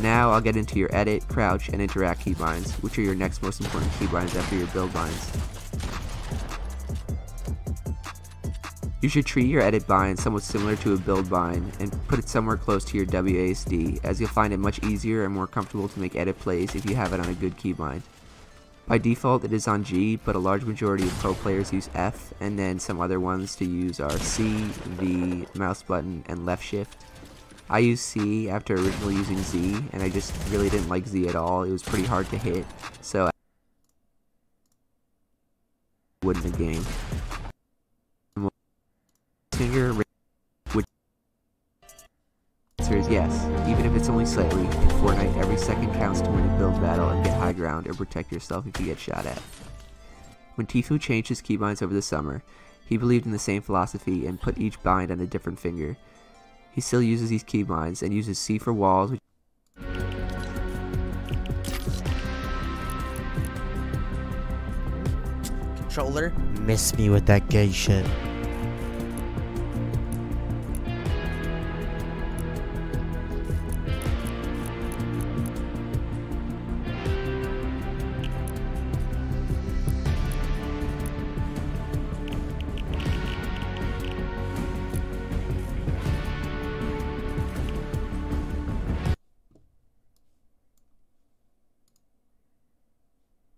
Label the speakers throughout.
Speaker 1: Now I'll get into your edit, crouch, and interact keybinds, which are your next most important keybinds after your build binds. You should treat your edit bind somewhat similar to a build bind and put it somewhere close to your WASD, as you'll find it much easier and more comfortable to make edit plays if you have it on a good keybind. By default it is on G, but a large majority of pro players use F, and then some other ones to use are C, V, mouse button, and left shift. I use C after originally using Z, and I just really didn't like Z at all. It was pretty hard to hit, so I wouldn't in the game. Finger, which answer is yes, even if it's only slightly. In Fortnite, every second counts to win a build battle and get high ground or protect yourself if you get shot at. When Tfue changed his keybinds over the summer, he believed in the same philosophy and put each bind on a different finger. He still uses these keybinds and uses C for walls, which
Speaker 2: controller, miss me with that gay shit.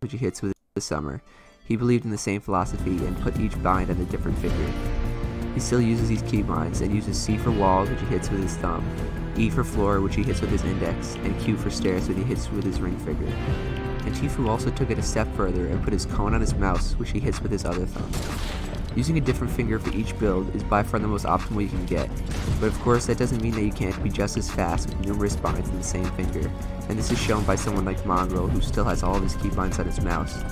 Speaker 1: which he hits with the summer. He believed in the same philosophy and put each bind on a different finger. He still uses these keybinds and uses C for walls, which he hits with his thumb, E for floor, which he hits with his index, and Q for stairs, which he hits with his ring finger. And Tfue also took it a step further and put his cone on his mouse, which he hits with his other thumb. Using a different finger for each build is by far the most optimal you can get, but of course that doesn't mean that you can't be just as fast with numerous binds in the same finger, and this is shown by someone like Mongrel, who still has all of his keybinds on his mouse.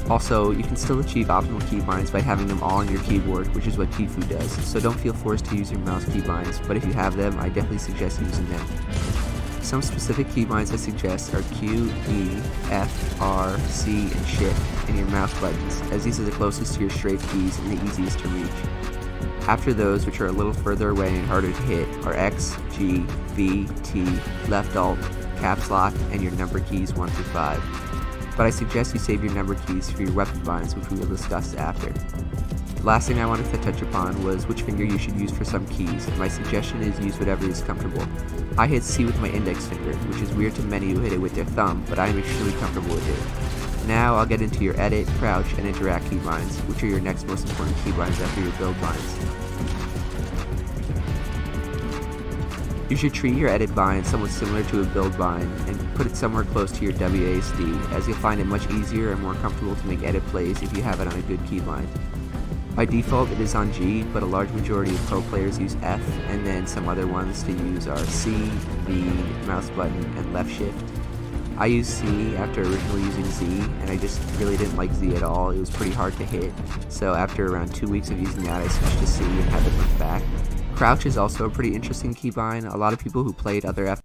Speaker 1: Also, you can still achieve optimal keybinds by having them all on your keyboard, which is what Tfue does, so don't feel forced to use your mouse keybinds, but if you have them, I definitely suggest using them. Some specific keybinds I suggest are Q, E, F, R, C, and Shift, and your mouse buttons, as these are the closest to your strafe keys and the easiest to reach. After those, which are a little further away and harder to hit, are X, G, V, T, left alt, caps lock, and your number keys 1 through 5. But I suggest you save your number keys for your weapon binds, which we will discuss after. The last thing I wanted to touch upon was which finger you should use for some keys, and my suggestion is use whatever is comfortable. I hit C with my index finger, which is weird to many who hit it with their thumb, but I am extremely comfortable with it. Now I'll get into your edit, crouch, and interact keybinds, which are your next most important keybinds after your build binds. You should treat your edit bind somewhat similar to a build bind and put it somewhere close to your WASD, as you'll find it much easier and more comfortable to make edit plays if you have it on a good keybind. By default it is on G, but a large majority of pro players use F, and then some other ones to use are C, V, mouse button, and left shift. I use C after originally using Z, and I just really didn't like Z at all. It was pretty hard to hit, so after around 2 weeks of using that I switched to C and haven't looked back. Crouch is also a pretty interesting keybind. A lot of people who played other F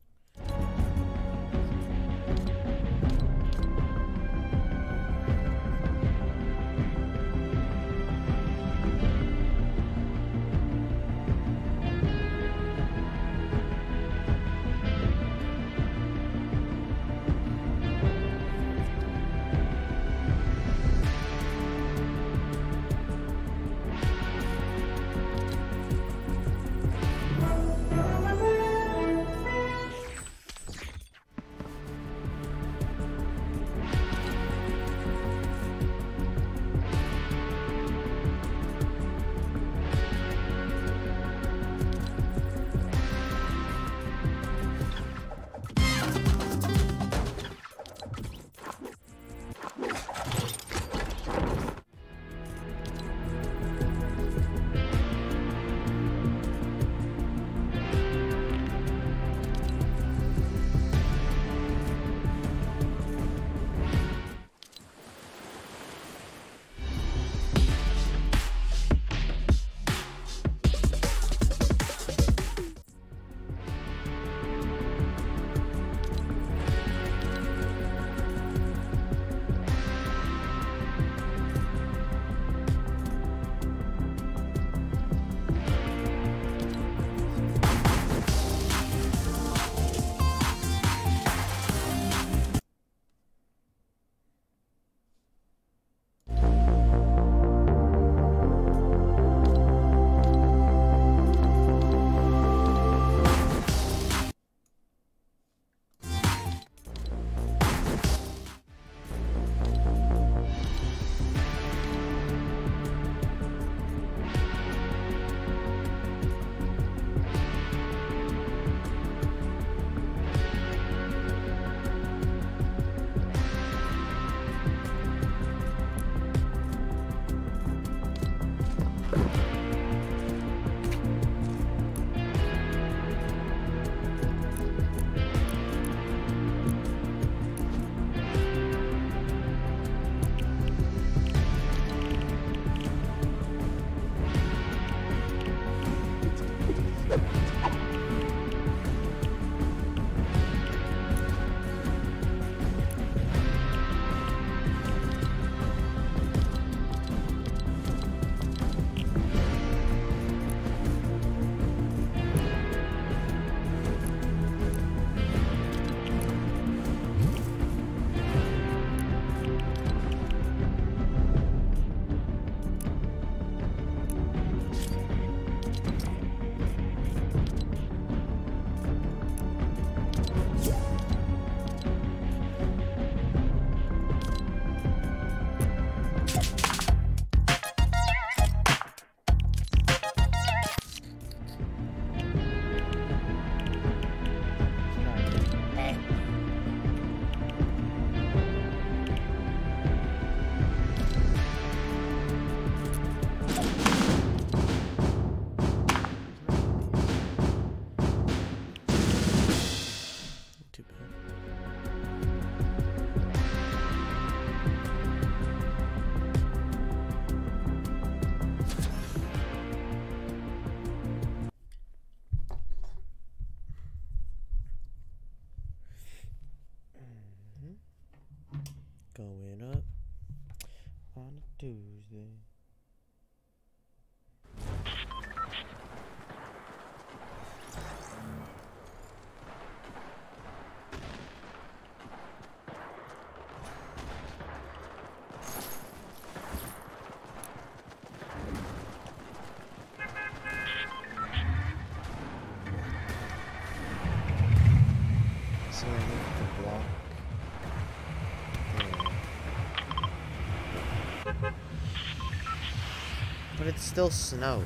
Speaker 2: it's still snow.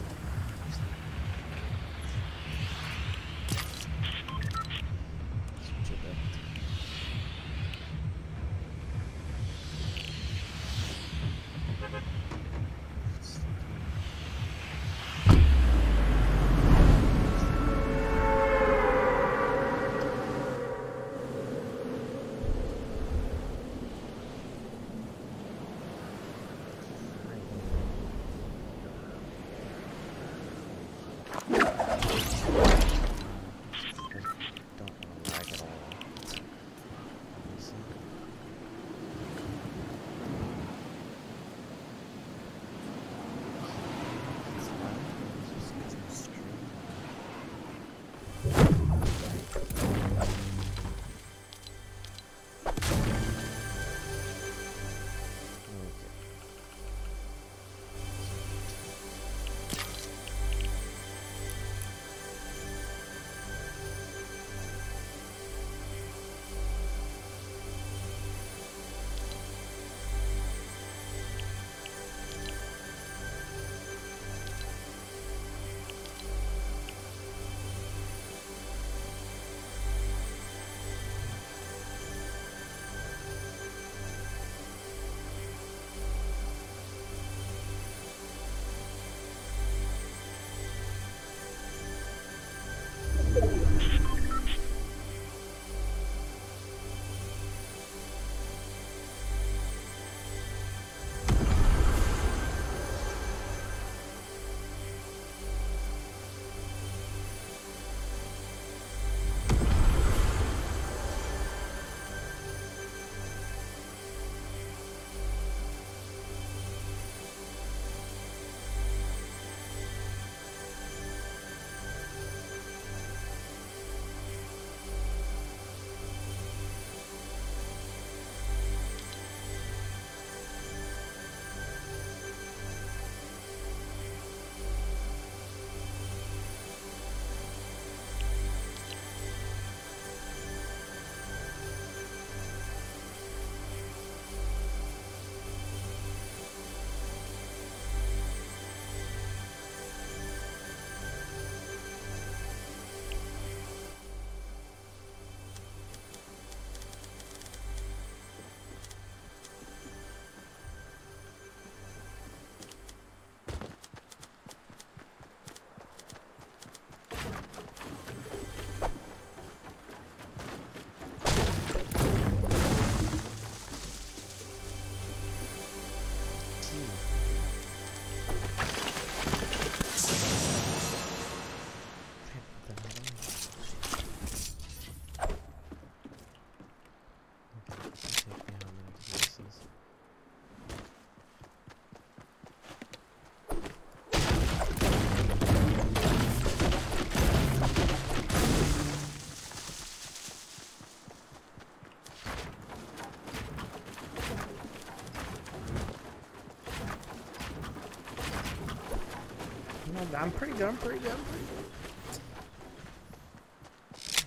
Speaker 2: I'm pretty good. What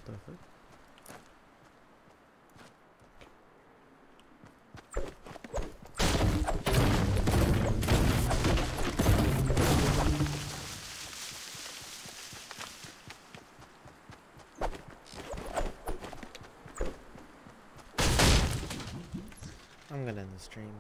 Speaker 2: the fuck? I'm gonna end the stream.